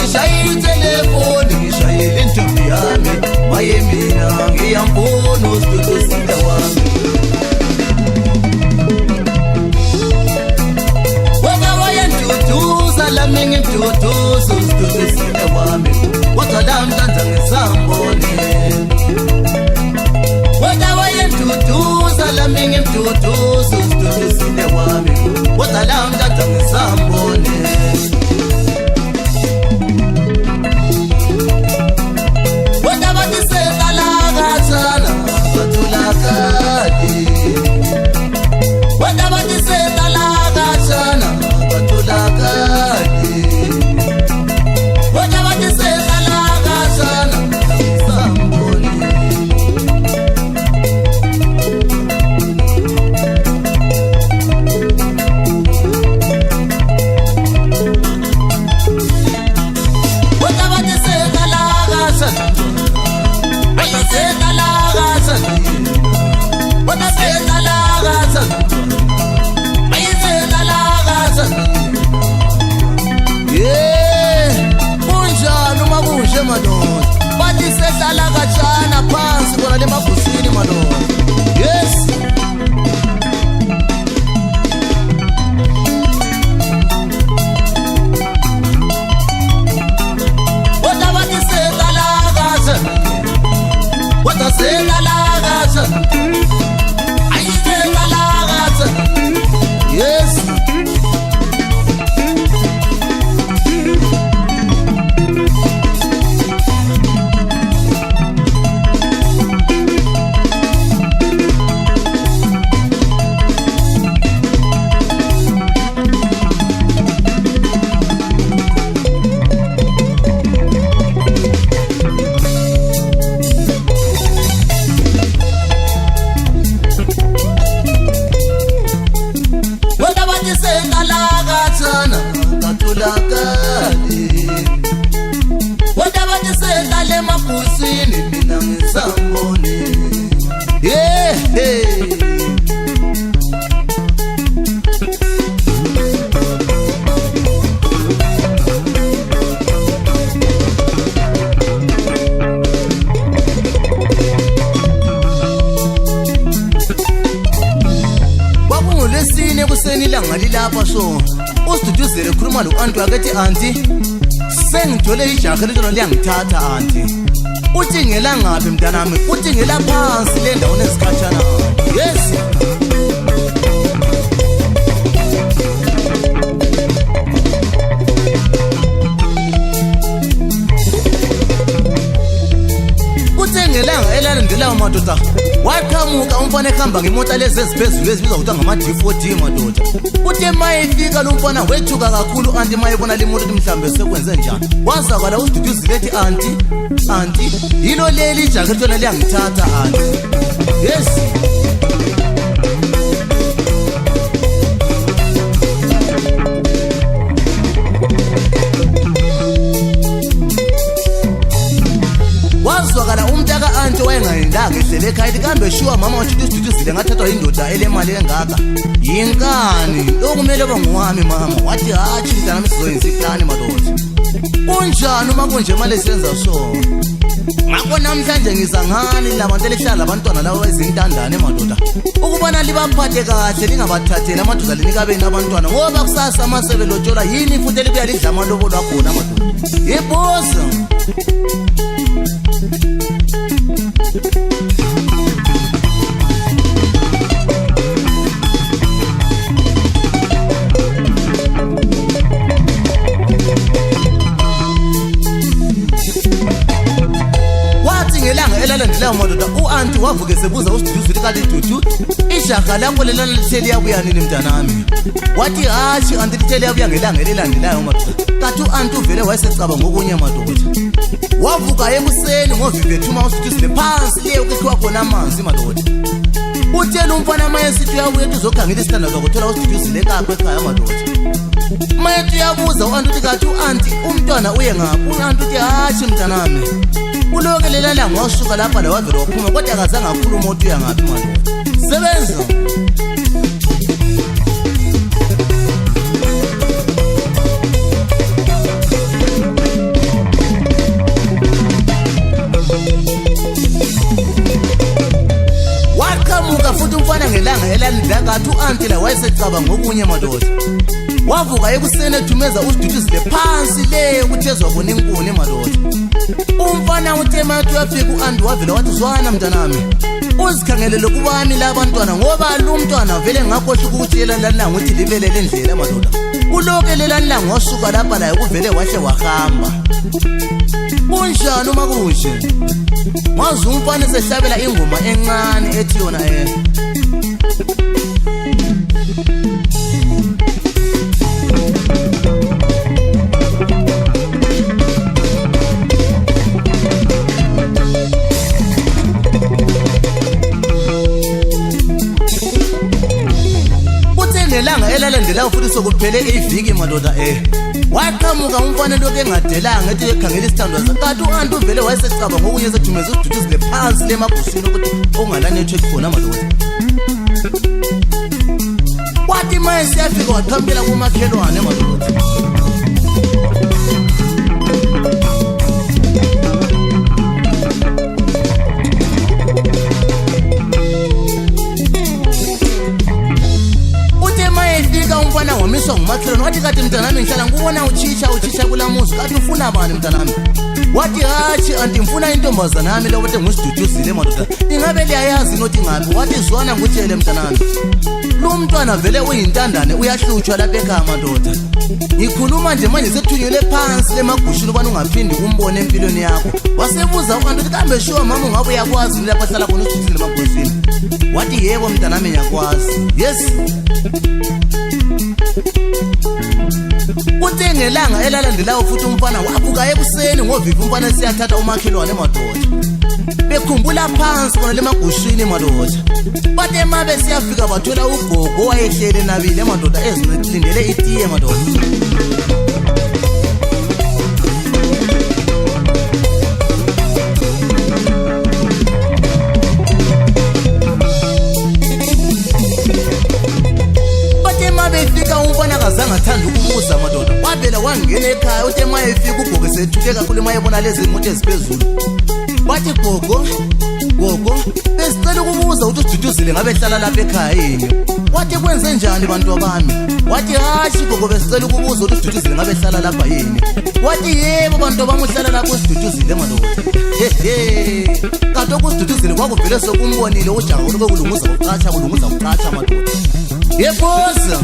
ngishaye telefoni ngishayele intombi yami maye mina ngiyambona usiduduzile wami wena wayenduduza lami ngimduduza usiduduzile wami kodwa la mntanda ngisambone wena wayenduduza lami ngimduduza usiduduzile wami kodwa la mntanda ngisambone usiduduzile khuluma lo-anti wakethi anti sengithole ijaha litona liyangithatha anti uthi ngelangaphi mntanami uthi ngela phansi le ndawo nezikhatshana yes ngelanga elalandelayo madoda waqhamuka umfana ehamba ngemota lezi eziphezulu ezibizwa kuthiwa ngama-D40 madoda uthe mayefika lo mfana wethuka kakhulu anti mayebona le moto mhlawumbe sekwenze njani wazakala usiduduzile ethi anti yilo leli ijakhethi yona liyangithatha anti yes wazwakala umntaka anti wayengayendanga ehlele ekhaya ethi kambe shuwa mama wathi usiduduzile ngathathwa yindoda elemali engaka yinkani okumele uba nguwami mama wathi hatshi mntanami sizoyenza iplani madoda kunjani uma kunje imali esiyenza so ngakho namhlanje ngiza ngani labantu elihlala labantwana labo ezintandane madoda ukubona libaphathe kahle lingabathatheli amadoda linikabeni abantwana ngoba kusasa amasebe lotshola yini futhi elibuya lidla amalobolo akhona madoda yebosa ngelanga elalandelayo madoda u-anti wavuke sebuza usiduduzile kali dudu ijaha lakho lelana lithe liyabuya nini mntanami wathi hatshi anti lithe liyabuya ngelanga elilandelayo madoda kathi u-anti uvele wayesecaba ngokunye madoda wavuka ekuseni ngovive-2 usiduduzile phansi liye ukukhiwa khona amanzi madoda utshela umfana mayesithi uyabuya ethi uzokhangela isithandwa zakuthola usiduduzile kakho ekhaya madoda mayethi uyabuza u-anti uthi kathi u-anti umntwana uye ngaphi u-anti uthi hatshi mntanami uloke lelalanga wasuka lapha la wavela waphuma kodwa akazange akhuluma ukuthi uya ngaphi madoda sebenza kathi u-anti la wayesecaba ngokunye madoda wavuka ekuseni ethumeza usiduduzile phansi le ukuthi ezwabona inkuni madoda umfana uthe mathi uyafika u-anti wavela wathi zwana mntanami uzikhangelele kubami la bantwana ngoba lo mntwana vele ngakhohle ukuthi yelanilanga ukuthi livelele endlela madoda uloke lelanilanga wasuka lapha la ukuvele wahle wahamba kunjani uma kunje wazi umfana sehlabela ingoma encane ethi yona nelanga elalandelayo futhi sokuphele iviki madoda waqhamuka umfana lokho engadelanga ethi ekhangela isithandwa sakhe u-anti uvele wayesecaba ngokunye sethumeza usiduduzile phansi lemagusini ukuthi okungalanetwork khona madoda wathi maye siyafika waqhamukela kumakhelwane madoda umfana wamiswa ngumakhelwane wathi kati mntanami ngihlala ngubona utshisha kula muzi kati ufuna bani mntanami wathi hatshi anti ngifuna intombazana yami lokuthi ngusiduduzile madoda ingabe liyayazi nothi ngaphi wathi zwana ngutshele mntanami lo mntwana vele uyintandane uyahlutshwa lapha ekhaya madoda ngikhuluma nje manje sethunyelwe phansi lemagushini ubani ungaphindi kumbone empilweni yakho wasebuza u-anti ukuthi kambe sure mama ungabe uyakwazi lapha ahlala khona usiduduzile emagusini wathi yebo mntanami ngiyakwazi yes uthe ngelanga elalandelayo futhi umfana wavuka ekuseni ngovivi umfana siyathatha umakhelwane madoda bekhumbula phansi kona lemagushini madoda bathe mabe siyafika bathola ugogo owayehlele nabile madoda ezilindele itiye madoda umfana kazange athanda ukubuza madoda wavela wangena ekhaya uthe maye efika ugogo sethuke kakhulu maye ebona lezi imoto eziphezulu wathi gogo besicela ukubuza ukuthi usiduduzile ngabe ehlala lapha ekhaya yini wathi kwenze njani bantu bami wathi hashi gogo besicela ukubuza ukuthi usiduduzile ngabe ehlala lapha yini wathi yebo bantu bami uhlala lapho usiduduzile madoda kanti okusiduduzile kwakuvele sokumbonile ujaha kulunguza kuqatsha madoda yeboza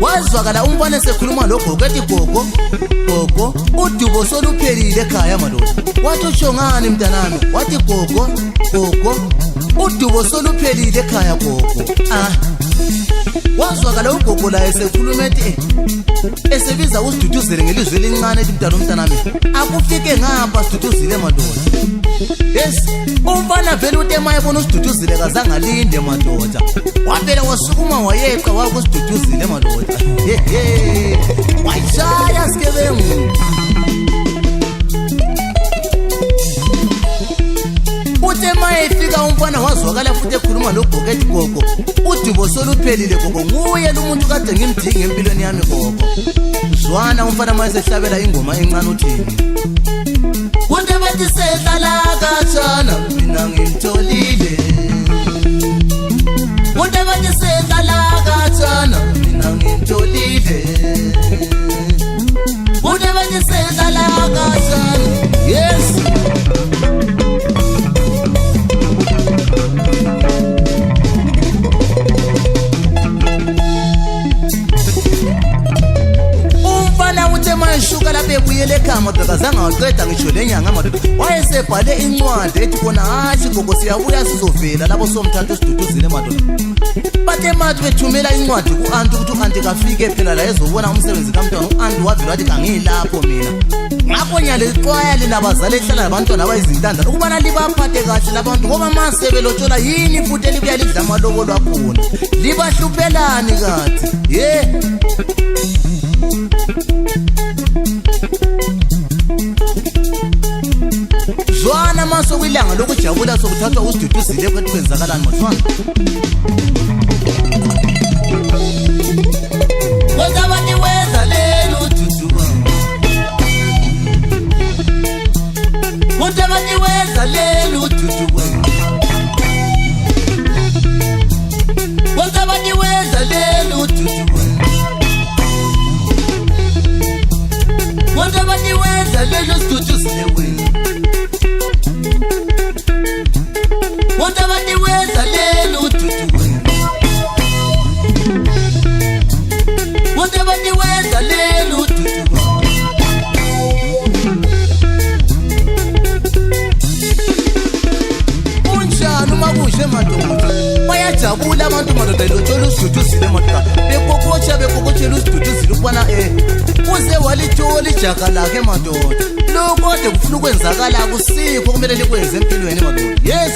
wazwakala umfana esekhuluma logogo ethi gogo udubo soluphelile ekhaya madoda wathi utsho ngani mntanami wathi gogo udubo soluphelile ekhaya gogo wazwakala ugogo la esekhuluma ethi esebiza usiduduzile ngelizwi elincane ethi mntanami akufike ngapha siduduzile madoda yes umfana vele uthe maye bona usiduduzile kazange alinde madoda wavela wasukuma wayeqa wakusiduduzile madoda wayishaya sikebengu uthe maye efika umfana wazwakala futhi ekhuluma logogo ethi gogo udubo soluphelile gogo nguye lo muntu kade ngimdinga empilweni yami gogo zwana umfana maye sehlabela ingoma encane uthini kunde bathi sehlala katshana mina ngimtholile kunde bathi sehlala katshana mina ngimtholile kunde bathi sehlala katshana yes uthe mayeshuka lapha ebuyele ekhaya madoda azange waqeda ngisho lenyanga madoda wayesebhale incwadi ethi kona hashi gogo siyabuya sizovela lapho somthatha usiduduzile madoda bathe mathi bethumela incwadi ku-anti ukuthi u-anti kafike phela la ezobona umsebenzi kamntwana u-anti wavela wathi kangiyilapho mina ngakho nyalexwaya linabazali ehlala labantwana abayizintandane ukubana libaphathe kahle labantu ngoba masebelotshola yini futhi elibuya lidla amalobolo akhona libahluphelani kathi zwana maso kwilanga lokujabula sokuthathwa usiduduzile kwethi kwenzakalani mazwana wezabani weza lelo duduba wezabani weza lelo duduba wenza lelo siduduzile wena wonke abantu wenza lelo ududu wena wonke abantu wenza lelo ududu unjani uma kunje madoda bayajabula abantu madoda ilotshela usiduduzile madoda bekokotshela usiduduzile ukubona uze walithola ijaka lakhe madoda lo kodwa kufuna ukwenzakala akusikho kumele likwenze empilweni madoda yes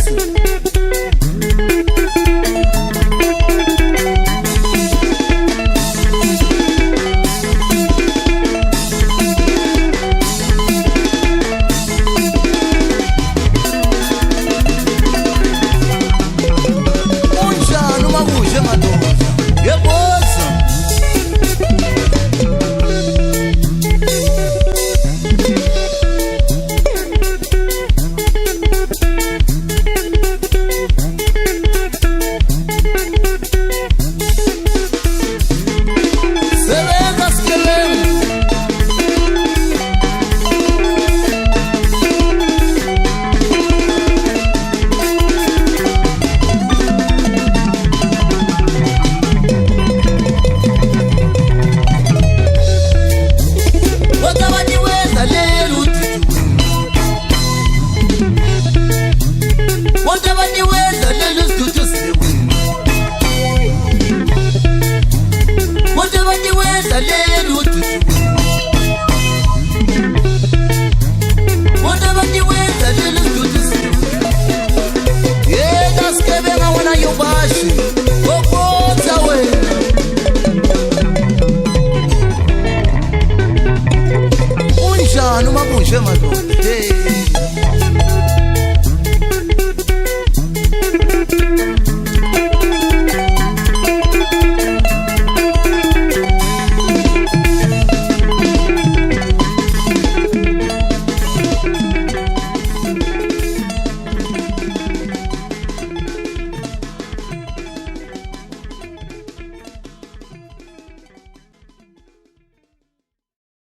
unjani uma kunje madoda